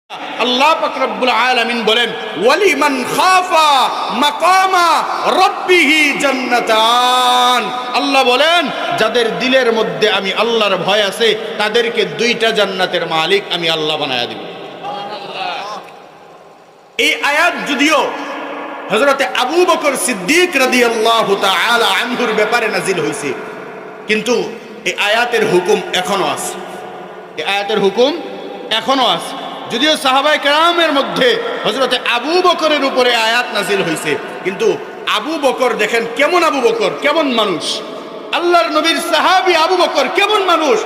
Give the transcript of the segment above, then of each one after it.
আল্লাহ পাক রব্বুল আলামিন বলেন ওয়ালিমান খাফা মাকামা রাব্বিহি জান্নাতান। আল্লাহ বলেন যাদের দিলের মধ্যে আমি আল্লাহর ভয় আছে তাদেরকে দুইটা জান্নাতের মালিক আমি আল্লাহ বানায়া দিব। এই আয়াত যদিও হযরতে আবু বকর সিদ্দিক রাদিয়াল্লাহু তাআলা আনহুর ব্যাপারে নাজিল হয়েছে, কিন্তু এই আয়াতের হুকুম এখনো আছে। এই আয়াতের হুকুম এখনো আছে। যদিও সাহাবায়ে কেরামের মধ্যে হযরতে আবু বকরের উপরে আয়াত নাজিল হয়েছে, কিন্তু আবু বকর দেখেন কেমন আবু বকর, কেমন মানুষ। আল্লাহর নবীর সাহাবী আবু বকর কেমন মানুষ,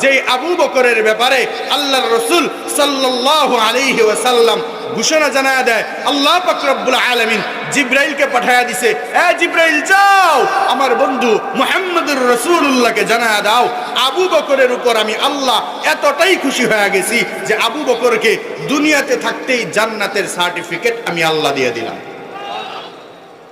যে আবু বকরের ব্যাপারে আল্লাহর রাসূল সাল্লাল্লাহু আলাইহি ওয়াসাল্লাম ঘোষণা জানায়া দেয়। আল্লাহ পাক রব্বুল আলামিন জিবরাইলকে পাঠায়া দিছে, এ জিবরাইল যাও আমার বন্ধু মুহাম্মদুর রাসূলুল্লাহকে জানায়া দাও আবু বকরের উপর আমি আল্লাহ এতটাই খুশি হয়ে গেছি যে আবু বকরকে দুনিয়াতে থাকতেই জান্নাতের সার্টিফিকেট আমি আল্লাহ দিয়ে দিলাম।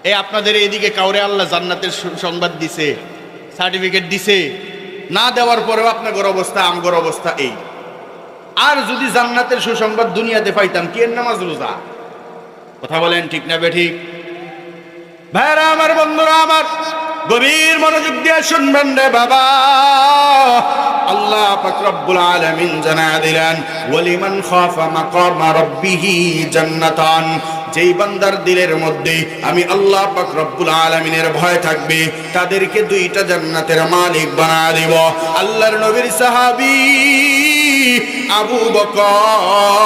এই আপনাদের এইদিকে কাউরে আল্লাহ জান্নাতের সংবাদ দিছে, সার্টিফিকেট দিছে? না দেওয়ার পরেও আপনার অবস্থা আমগর অবস্থা এই। আর যদি জান্নাতের সুসংবাদ দুনিয়াতে পাইতাম কি এর নামাজ রোজা? কথা বলেন ঠিক না বেঠিক? ভাইরা আমার, বন্ধুরা আমার, গভীর মনোযোগ দিয়ে শুনবেন রে বাবা। আল্লাহ পাক রব্বুল আলামিন জানায়া দিলেন ওয়ালিমান খাফা মাকামা রাব্বিহি জান্নাতান। যেই বান্দার দিলের মধ্যে আমি আল্লাহ পাক রব্বুল আলামিনের ভয় থাকবে তাদেরকে দুইটা জান্নাতের মালিক বানায়া দেব। আল্লাহর নবীর সাহাবী আবু বকর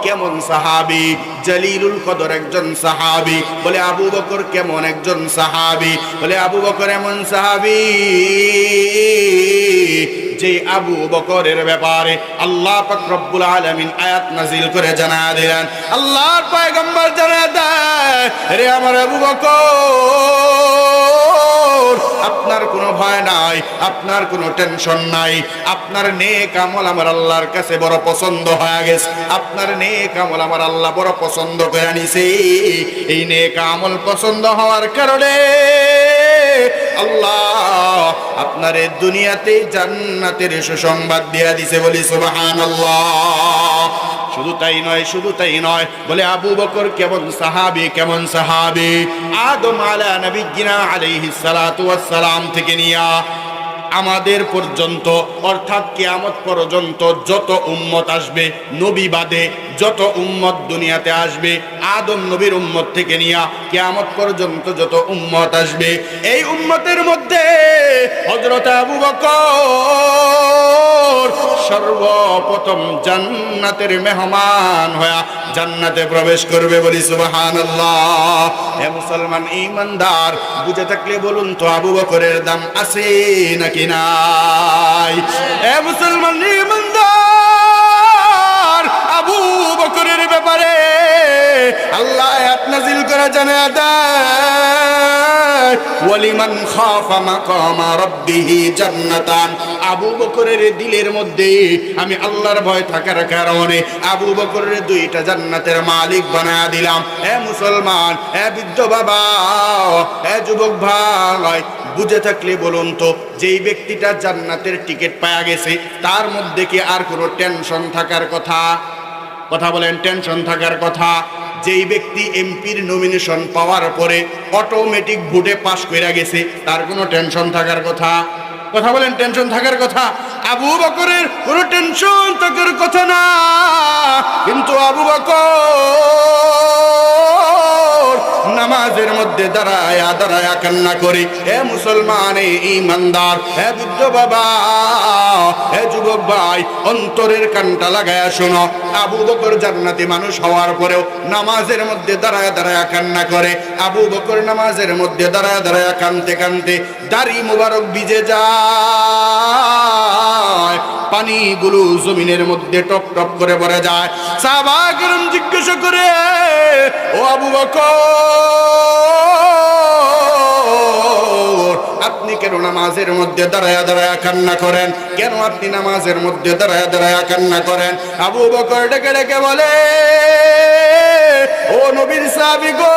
কেমন সাহাবী, জলিলুল কদর একজন সাহাবী। বলে আবু বকর কেমন একজন সাহাবী? বলে আবু বকর এমন সাহাবী যে আবু বকরের ব্যাপারে আল্লাহ পাক রব্বুল আলামিন আয়াত নাজিল করে জানায়া দিলেন। আল্লাহর পয়গম্বর জানায়া দেয়, রে আমার আবু বকর আপনার কোনো ভয় নাই, আপনার কোনো টেনশন নাই, আপনার নেক আমল আমার আল্লাহর কাছে বড় পছন্দ হয়ে গেছে, আপনার নেক আমল আমার আল্লাহ বড় পছন্দ করে নিছে। এই নেক আমল পছন্দ হওয়ার কারণে আল্লাহ আপনার এই দুনিয়াতে জান্নাতের সুসংবাদ দিয়া দিছে। বলি সুবহানাল্লাহ। শুধু তাই নয়, শুধু তাই নয়, বলে আবু বকর কেমন সাহাবী, কেমন সাহাবী। আদম আলা নবিয়্যিনা আলাইহিস সালাতু ওয়াস সালাম থেকে নিয়া আমাদের পর্যন্ত, অর্থাৎ কিয়ামত পর্যন্ত যত উম্মত আসবে, নবী বাদে যত উম্মত দুনিয়াতে আসবে, আদম নবীর উম্মত থেকে নিয়া কিয়ামত পর্যন্ত যত উম্মত আসবে, এই উম্মতের মধ্যে হযরত আবু বকর সর্বপ্রথম জান্নাতের মেহমান হয়ে জান্নাতে প্রবেশ করবে। বলি সুবহানাল্লাহ। হে মুসলমান ঈমানদার, বুঝে থাকলে বলুন তো আবু বকরের দাম আছে নাকি নাই? হে মুসলমান ঈমানদার, আবু বকরের ব্যাপারে আল্লাহ আয়াত নাযিল করে জানায়া দেয় ওয়ালিমান খাফা মাকামা রাব্বিহি জান্নাতান। আবু বকরের দিলের মধ্যে আমি আল্লাহর ভয় থাকার কারণে আবু বকরের দুইটা জান্নাতের মালিক বানায়া দিলাম। হে মুসলমান, হে বৃদ্ধ বাবা, হে যুবক ভাই, বুঝে থাকলে বলুন তো যেই ব্যক্তিটা জান্নাতের টিকিট পায়া গেছে তার মধ্যে কি আর কোনো টেনশন থাকার কথা? কথা বলেন, টেনশন থাকার কথা? যেই ব্যক্তি এমপির নমিনেশন পাওয়ার পরে অটোমেটিক ভোটে পাশ করে গেছে তার কোনো টেনশন থাকার কথা? কথা বলেন, টেনশন থাকার কথা? আবু বকরের কোনো টেনশন থাকার কথা না, কিন্তু আবু বকর নামাজের মধ্যে দাঁড়ায়া দাঁড়ায়া কান্না করি। হে মুসলমান, হে ঈমানদার, হে বৃদ্ধ বাবা, হে যুবক ভাই, অন্তরের কানটা লাগায়া শোনো। আবু বকর জান্নাতি মানুষ হওয়ার পরেও নামাজের মধ্যে দাঁড়ায়া দাঁড়ায়া কান্না করে। আবু বকর নামাজের মধ্যে দাঁড়ায়া দাঁড়ায়া কানতে কানতে দাড়ি মুবারক ভিজে যায়, পানিগুলো জমিনের মধ্যে টপ টপ করে পড়ে যায়। সাহাবায়ে কেরাম জিজ্ঞাসা করে, ও আবু বকর, আপনি কেন নামাজের মধ্যে দাঁড়ায়া দাঁড়ায়া কান্না করেন? কেন আপনি নামাজের মধ্যে দাঁড়ায়া দাঁড়ায়া কান্না করেন? আবু বকর ডেকে ডেকে বলে, ও নবীর সাহাবী গো,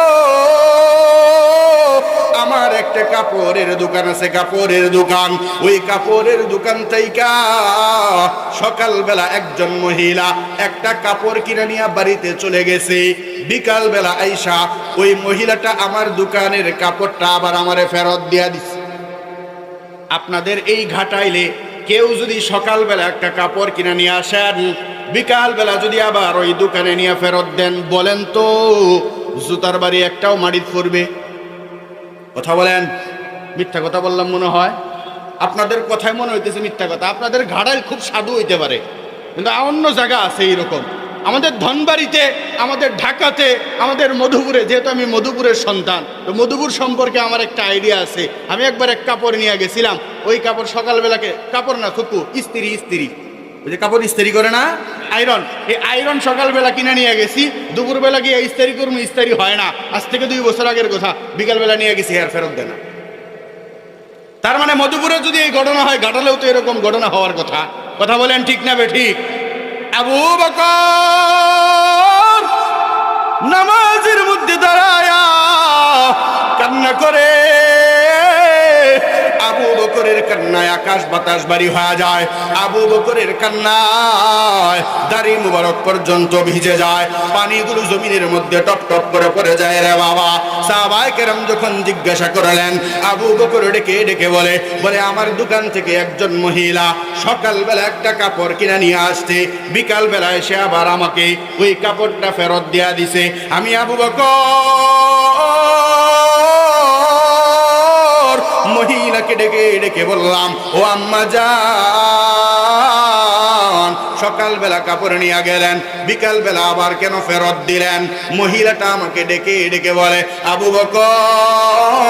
আমার একটা কাপড়ের দোকান আছে, কাপড়ের দোকান। ওই কাপড়ের দোকান থেকে সকালবেলা একজন মহিলা একটা কাপড় কিনে নিয়ে বাড়িতে চলে গেছে। বিকালবেলা আইসা ওই মহিলাটা আমার দোকানের কাপড়টা আবার আমারে ফেরত দিয়া দিছে। আপনাদের এই ঘাটাইলে কেউ যদি সকালবেলা একটা কাপড় কিনে নিয়ে আসেন, বিকালবেলা যদি আবার ওই দোকানে নিয়ে ফেরত দেন, বলেন তো জুতার বাড়ি একটাও মাটিতে পড়বে? কথা বলেন, মিথ্যা কথা বললাম মনে হয়? আপনাদের কথায় মনে হইতেছে মিথ্যা কথা। আপনাদের ঘাটাইল খুব সাধু হইতে পারে, কিন্তু অন্য জায়গা আছে এইরকম। আমাদের ধনবাড়িতে, আমাদের ঢাকাতে, আমাদের মধুপুরে, যেহেতু আমি মধুপুরের সন্তান, তো মধুপুর সম্পর্কে আমার একটা আইডিয়া আছে। আমি একবার এক কাপড় নিয়ে গেছিলাম। ওই কাপড় সকালবেলাকে, কাপড় না খুকু, ইস্ত্রি, ওই যে কাপড় ইস্ত্রি করে না, আয়রন, এই আয়রন সকালবেলা কিনে নিয়ে গেছি। দুপুরবেলা গিয়ে ইস্ত্রি করবো, ইস্ত্রি হয় না। আজ থেকে 2 বছর আগের কথা। বিকালবেলা নিয়ে গেছি, আর ফেরত দেয় না। তার মানে মধুপুরে যদি এই ঘটনা হয়, ঘাটালেও তো এরকম ঘটনা হওয়ার কথা। কথা বলেন ঠিক না বেঠিক? আবু বকর নামাজের মধ্যে দাঁড়ায়া কান্না করে। আবু বকরের কান্নায় আকাশ বাতাস বাড়ি হয়ে যায়। আবু বকরের কান্নায় দাড়ি মুবারক পর্যন্ত ভিজে যায়, পানিগুলো জমিনের মধ্যে টপ টপ করে পড়ে যায়। রে বাবা, সাহাবায়ে কেরাম যখন জিজ্ঞাসা করলেন, আবু বকর ডেকে ডেকে বলে আমার দোকান থেকে একজন মহিলা সকালবেলা একটা কাপড় কিনে নিয়ে আসছে, বিকালবেলা এসে আবার আমাকে ওই কাপড়টা ফেরত দিয়া দিছে। আমি আবু বকর মহিলাকে ডেকে ডেকে বললাম, ও আম্মা জান, সকালবেলা কাপড় নিয়ে গেলেন, বিকালবেলা আবার কেন ফেরত দিলেন? মহিলাটা আমাকে ডেকে ডেকে বলে, আবু বকর,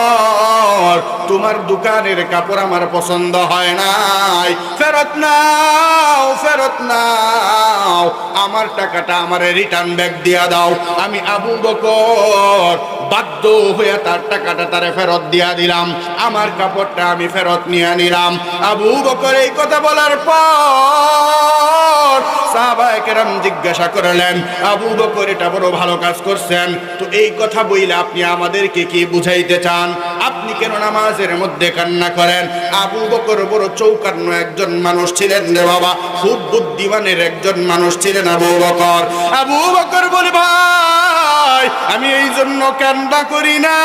তোমার দোকানের কাপড় আমার পছন্দ হয় নাই, ফেরত নাও, ফেরত নাও, আমার টাকাটা আমারে রিটার্ন ব্যাক দিয়া দাও। আমি আবু বকর বাধ্য হয়ে তার টাকাটা তারে ফেরত দিয়া দিলাম, আমার কাপড়টা আমি ফেরত নিয়ে নিলাম। আবু বকর এই কথা বলার পর সাহাবায়ে কেরাম জিজ্ঞাসা করলেন, আবু বকর এটা বড় ভালো কাজ করছেন, তো এই কথা বইলে আপনি আমাদেরকে কি বুঝাইতে চান? আপনি কেন নামাজের মধ্যে কান্না করেন? আবু বকর বড় চৌকান্ন একজন মানুষ ছিলেন রে বাবা, খুব বুদ্ধিমানের একজন মানুষ ছিলেন আবু বকর। আবু বকর বলে, ভাই আমি এই জন্য কান্না করি না,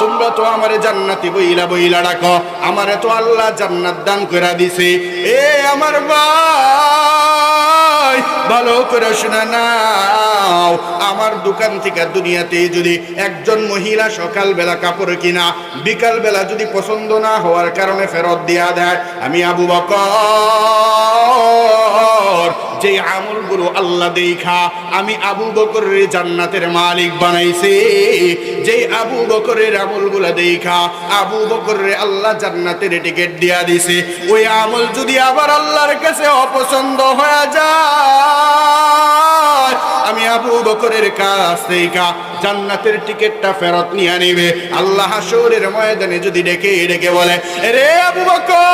তোমরা তো আমারে জান্নাতি বইলা বইলা ডাকো, আমারে তো আল্লাহ জান্নাত দান করে দিছে। এ আমার ভাই, ভালো করে শুনে নাও, আমার দোকান থেকে দুনিয়াতে যদি একজন মহিলা সকালবেলা কাপড় কিনা বিকালবেলা যদি পছন্দ না হওয়ার কারণে ফেরত দিয়া দেয়, আমি আবু বকর যে আমলগুলো আল্লাহ দেখা আমি আবু বকরের জান্নাতের মালিক বানাইছে, যে আবু বকরের আমলগুলো দেখা আবু বকরের আল্লাহ জান্নাতের টিকিট দিয়া দিছে, ওই আমল যদি আবার আল্লাহর কাছে অপছন্দ হয়ে যায়, আমি আবু বকরের কাছ থেকে জান্নাতের টিকিটটা ফেরত নিয়ে নিবে। আল্লাহ হাসরের ময়দানে যদি ডেকে ডেকে বলে, রে আবু বকর,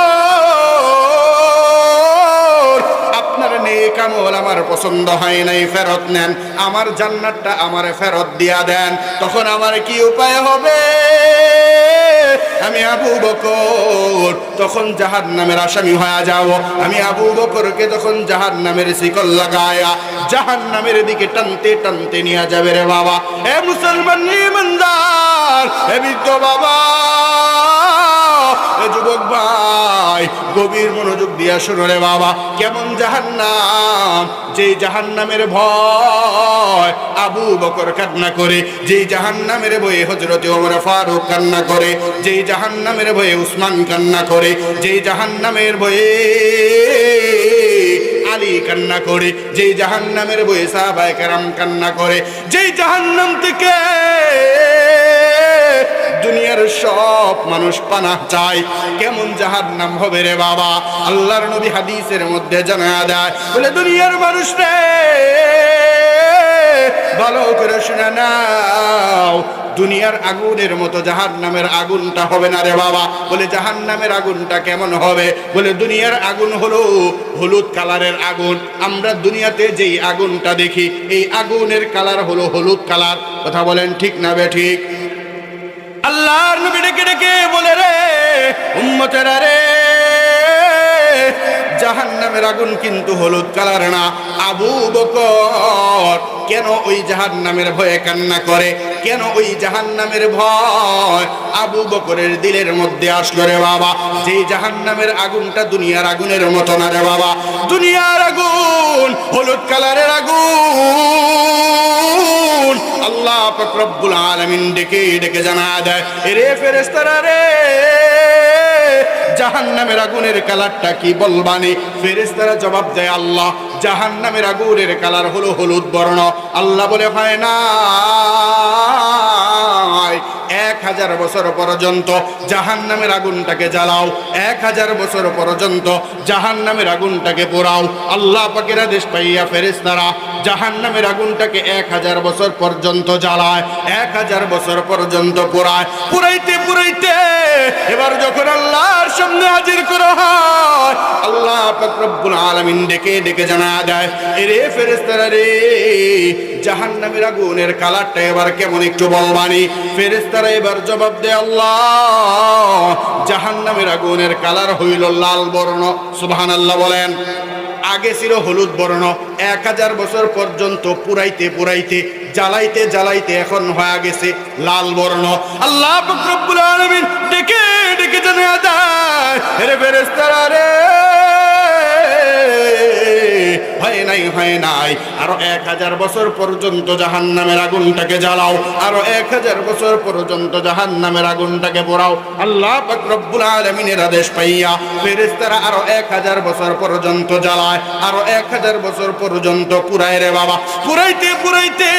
আপনার নেক আমল আমার পছন্দ হয় নাই, ফেরত নেন, আমার জান্নাতটা আমারে ফেরত দিয়া দেন। তখন আমার কি উপায় হবে? আমি আবু বকর তখন জাহান্নামের আসামি হয়ে যাব। আমি আবু বকরকে তখন জাহান্নামের শিকল লাগায়া জাহান্নামের দিকে টানতে টানতে নিয়ে যাবে রে বাবা। এ মুসলমান ইমানদার, এ বৃদ্ধ বাবা, এ যুবক ভাই, গভীর মনোযোগ দিয়া শোনো রে বাবা। কেমন জাহান্নাম, যেই জাহান্নামের ভয় আবু বকর কান্না করে, যেই জাহান্নামের ভয়ে হযরত ওমর ফারুক কান্না করে, যেই জাহান্নামের ভয়ে উসমান কান্না করে, যেই জাহান্নামের ভয়ে আলী কান্না করে, যেই জাহান্নামের ভয়ে সাহাবায়ে কেরাম কান্না করে, যেই জাহান্নাম থেকে দুনিয়ার সব মানুষ পানাহ চায়, কেমন জাহান্নাম হবে রে বাবা। আল্লাহর নবী হাদিসের মধ্যে জানায়া দেয়, বলে দুনিয়ার মানুষ রে ভালো করে শুনে নাও, দুনিয়ার আগুনের মতো জাহান্নামের আগুনটা হবে না রে বাবা। বলে জাহান্নামের আগুনটা কেমন হবে? বলে দুনিয়ার আগুন হলো হলুদ কালারের আগুন। আমরা দুনিয়াতে যেই আগুনটা দেখি, এই আগুনের কালার হলো হলুদ কালার। কথা বলেন ঠিক না বে ঠিক? আল্লাহর নবী ডেকে ডেকে বলে, রে উম্মতেরা রে, জাহান্নামের আগুন কিন্তু হলুদ কালার না। আবু বকর কেন ওই জাহান্নামের ভয়ে কান্না করে? কেন ওই জাহান্নামের ভয় আবু বকরের দিলের মধ্যে আসলো রে বাবা? যে জাহান্নামের আগুনটা দুনিয়ার আগুনের মতো না রে বাবা। দুনিয়ার আগুন হলুদ কালারের আগুন। আল্লাহ পাক রব্বুল আলামিন ডেকে ডেকে জানা দেয়, রে ফেরেশতারা রে, জাহান্নামের আগুনের কালারটা কি বলবানি? ফেরেশতারা জবাব দেয়, আল্লাহ জাহান্নামের আগুনের কালার হলো হলুদ বর্ণ। আল্লাহ বলে, হয় না, 1000 বছর পর্যন্ত জাহান্নামের আগুনটাকে জ্বালাও, 1000 বছর পর্যন্ত জাহান্নামের আগুনটাকে পোড়াও। আল্লাহ পাকের আদেশ পাইয়া ফেরেশতারা জাহান্নামের আগুনটাকে 1000 বছর পর্যন্ত জ্বালায়, 1000 বছর পর্যন্ত পোড়ায়। পুরাইতে পুরাইতে এবার যখন আল্লাহর সামনে হাজির করা হয়, আল্লাহ পাক রব্বুল আলামিন ডেকে ডেকে জানা দেয়, রে ফেরেশতারা রে, জাহান্নামের আগুনের কালারটা এবার কেমন একটু বলবানি? ফেরেশতারা এবার জবাব দেয়, আল্লাহ জাহান্নামের আগুনের কালার হইল লাল বর্ণ। সুবহানাল্লাহ বলেন। আগে ছিল হলুদ বর্ণ, 1000 বছর পর্যন্ত পুরাইতে পুরাইতে জ্বালাইতে জ্বালাইতে এখন হয়ে গেছে লাল বর্ণ। আল্লাহ পাক রব্বুল আলামিন ডেকে ডেকে জানিয়ে দেয়, হে ফেরেশতারা রে, হয় নাই, আরো 1000 বছর পর্যন্ত জাহান্নামের আগুনটাকে জ্বালাও, আরো 1000 বছর পর্যন্ত জাহান্নামের আগুনটাকে পোড়াও। আল্লাহ পাক রব্বুল আলামিনের আদেশ পাইয়া ফেরেশতারা আরো 1000 বছর পর্যন্ত জ্বালায়, আরো 1000 বছর পর্যন্ত পুরায় রে বাবা। পুরাইতে পুরাইতে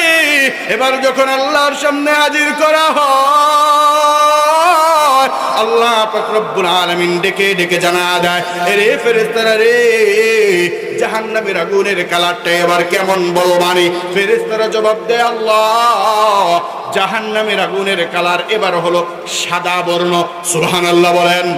এবার যখন আল্লাহর সামনে হাজির করা হয়, আল্লাহ পাক রব্বুল আলামিন ডেকে ডেকে জানা দেয়, রে ফেরেশতারা রে, জাহান্নামের আগুনের কালারটা এবার কেমন বলবানি? ফেরেশতারা জবাব দেয়, আল্লাহ জাহান্নামের আগুনের কালার এবার হলো সাদা বর্ণ। সুবহানাল্লাহ বলেন।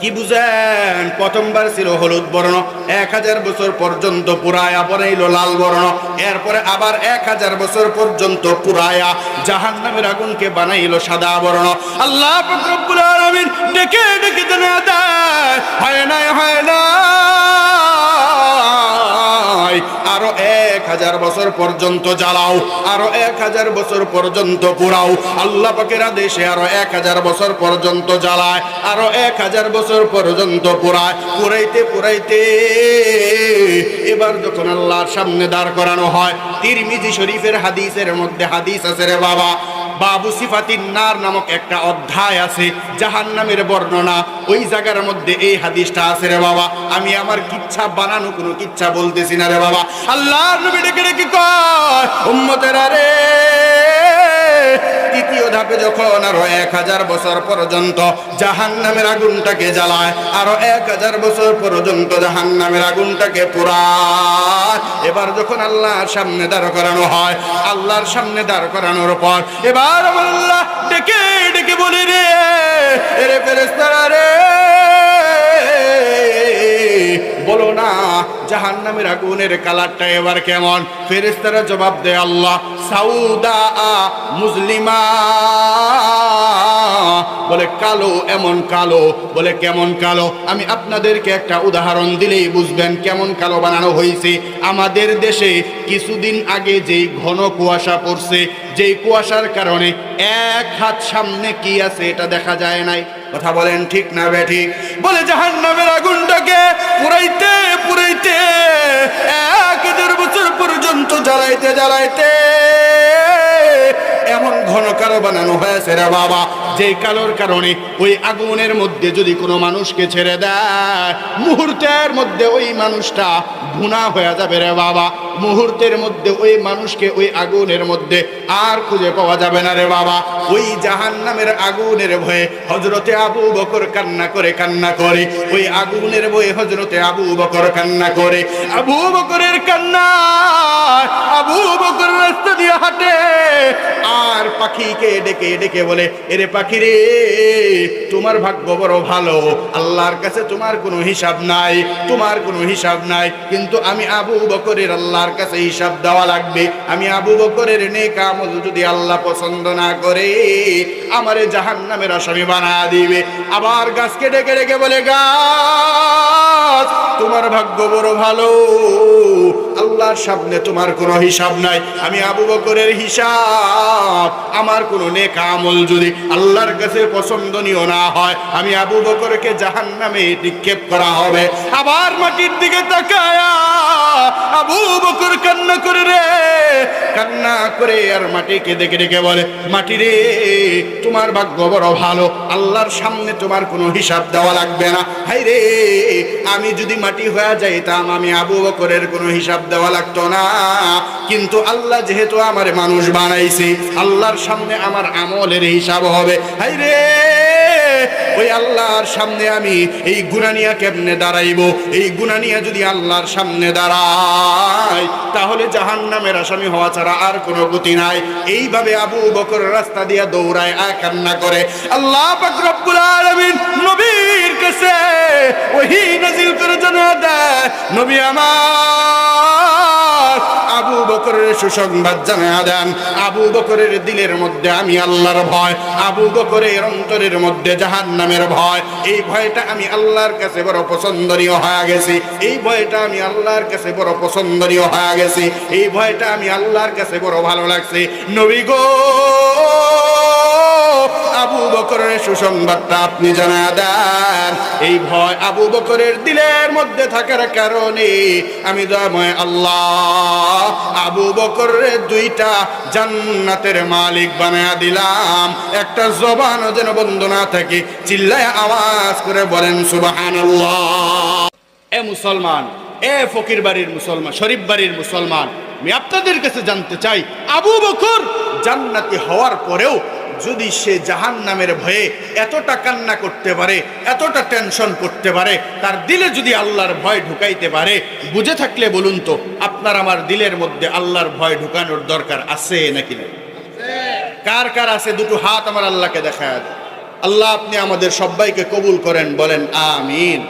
কি বুঝেন? প্রথমবার ছিল হলুদ বর্ণ, 1000 বছর পর্যন্ত পুরায়া বানাইলো লাল বর্ণ, এরপরে আবার 1000 বছর পর্যন্ত পুরায়া জাহান্নামের আগুনকে বানাইলো সাদা বর্ণ। আল্লাহ পাক রব্বুল আলামিন ডেকে ডেকে জানিয়ে দেয়, হয় না, হয় না, আরো 1000 বছর পর্যন্ত জ্বালাও, আরো 1000 বছর পর্যন্ত পোড়াও। আল্লাহ পাকের আদেশে আরো 1000 বছর পর্যন্ত জ্বালায়, আরো 1000 বছর পর্যন্ত পোড়ায়। পুরাইতে পুরাইতে এবার যখন আল্লাহর সামনে দাঁড় করানো হয়, তিরমিজি শরীফের হাদিসের মধ্যে হাদিস আছে রে বাবা, বাবু সিফাতিন নার নামক একটা অধ্যায় আছে, জাহান্নামের বর্ণনা। ওই জায়গার মধ্যে এই হাদিসটা আছে রে বাবা। আমি আমার কিচ্ছা বানানো কোনো কিচ্ছা বলতেছি না রে বাবা। আল্লাহর নবী ডেকে ডেকে কয়, উম্মতেরা রে, তৃতীয় ধাপে যখন আরো 1000 বছর পর্যন্ত জাহান্নামের আগুনটাকে জ্বালায়, আরো 1000 বছর পর্যন্ত জাহান্নামের আগুনটাকে পোড়ায়, এবার যখন আল্লাহর সামনে দাঁড় করানো হয়, আল্লাহর সামনে দাঁড় করানোর পর এবার আমার আল্লাহ ডেকে ডেকে বলে, রে ফেরেশতারা রে, বলো না জাহান্নামের আগুনের কালারটা এবার কেমন? ফেরেশতারা জবাব দেয়, আল্লাহ সাউদা মুসলিমা, বলে কালো, এমন কালো। বলে কেমন কালো? আমি আপনাদেরকে একটা উদাহরণ দিলেই বুঝবেন কেমন কালো বানানো হয়েছে। আমাদের দেশে কিছুদিন আগে যেই ঘন কুয়াশা পড়ছে, যেই কুয়াশার কারণে 1 হাত সামনে কি আছে এটা দেখা যায় নাই। কথা বলেন ঠিক না বেঠিক? বলে জাহান্নামের আগুনটাকে পুরাইতে পুরাইতে 1000 বছর পর্যন্ত জ্বালাইতে জ্বালাইতে এমন ঘন কালো বানানো হয়েছে রে বাবা, যে কালোর কারণে ওই আগুনের মধ্যে যদি কোনো মানুষকে ছেড়ে দেয়, মুহূর্তের মধ্যে ওই মানুষটা ভুনা হয়ে যাবে রে বাবা। মুহূর্তের মধ্যে ওই মানুষকে ওই আগুনের মধ্যে আর খুঁজে পাওয়া যাবে না রে বাবা। ওই জাহান্নামের আগুনের ভয়ে হযরতে আবু বকর কান্না করে কান্না করে, ওই আগুনের ভয়ে হযরতে আবু বকর কান্না করে। আবু বকরের কান্না, আবু বকর রাস্তা দিয়ে হাঁটে আর পাখিকে ডেকে ডেকে বলে, এরে পাখি পাখিরে তোমার ভাগ্য বড় ভালো, আল্লাহর কাছে তোমার কোনো হিসাব নাই, তোমার কোনো হিসাব নাই। কিন্তু আমি আবু বকরের আল্লাহর কাছে হিসাব দেওয়া লাগবে। আমি আবু বকরের নেক আমল যদি আল্লাহ পছন্দ না করে আমারে জাহান্নামের আসামি বানায়া দিবে। আবার গাছকে ডেকে ডেকে বলে, গাছ তোমার ভাগ্য বড় ভালো, আল্লাহর সামনে তোমার কোনো হিসাব নাই। আমি আবু বকরের হিসাব, আমার কোনো নেক আমল যদি আল্লাহর কাছে পছন্দনীয় না হয় আমি আবু বকরকে জাহান্নামে নিক্ষেপ করা হবে। আবার মাটির দিকে তাকায়া আবু বকর কান্না করে রে, কান্না করে আর মাটিকে দেখে ডেকে বলে, মাটি রে তোমার ভাগ্য বড় ভালো, আল্লাহর সামনে তোমার কোনো হিসাব দেওয়া লাগবে না। হাই রে, আমি যদি মাটি হয়ে যাইতাম আমি আবু বকরের কোনো হিসাব দেওয়া লাগতো না। কিন্তু আল্লাহ যেহেতু আমার মানুষ বানাইছে, আল্লাহর সামনে আমার আমলের হিসাব হবে। হাই রে, ওই আল্লাহর সামনে আমি এই গুনাহ নিয়ে কেমনে দাঁড়াইব? এই গুনাহ নিয়ে যদি আল্লাহর সামনে দাঁড়াই তাহলে জাহান্নামের আসামি হওয়া ছাড়া আর কোনো গতি নাই। এইভাবে আবু বকর রাস্তা দিয়ে দৌড়ায় আর কান্না করে। আল্লাহ পাক রব্বুল আলামিন নবীর কাছে ওহী নাযিল করে জানায় দেয়, নবী আমার আবু বকরের সুসংবাদ জানায় দেন। আবু বকরের দিলের মধ্যে আমি আল্লাহর ভয়, আবু বকরের অন্তরের মধ্যে জাহান্নামের ভয়। এই ভয়টা আমি আল্লাহর কাছে বড় পছন্দনীয় হয়ে গেছে। এই ভয়টা আমি আল্লাহর কাছে বড় পছন্দনীয় হয়ে গেছে। এই ভয়টা আমি আল্লাহর কাছে বড় ভালো লাগছে। নবী গো, আবু বকরের সুসংবাদটা আপনি জানায় দেন। এই ভয় আবু বকরের দিলের মধ্যে থাকার কারণে আমি দয়াময় আল্লাহ আবু বকরের দুইটা জান্নাতের মালিক বানায়া দিলাম। একটা জবানও যেন বন্ধ না থাকে। চিল্লায় আওয়াজ করে বলেন সুবহানাল্লাহ। এ মুসলমান, এ ফকির বাড়ির মুসলমান, শরীফ বাড়ির মুসলমান, আমি আপনাদের কাছে জানতে চাই, আবু বকর জান্নাতি হওয়ার পরেও যদি সে জাহান্নামের ভয়ে এতটা কান্না করতে পারে, এতটা টেনশন করতে পারে, তার দিলে যদি আল্লাহর ভয় ঢুকাইতে পারে, বুঝে থাকলে বলুন তো আপনার আমার দিলের মধ্যে আল্লাহর ভয় ঢুকানোর দরকার আছে নাকি না? কার কার আছে? দুটো হাত আমার আল্লাহকে দেখায়। আল্লাহ আপনি আমাদের সবাইকে কবুল করেন, বলেন আমিন।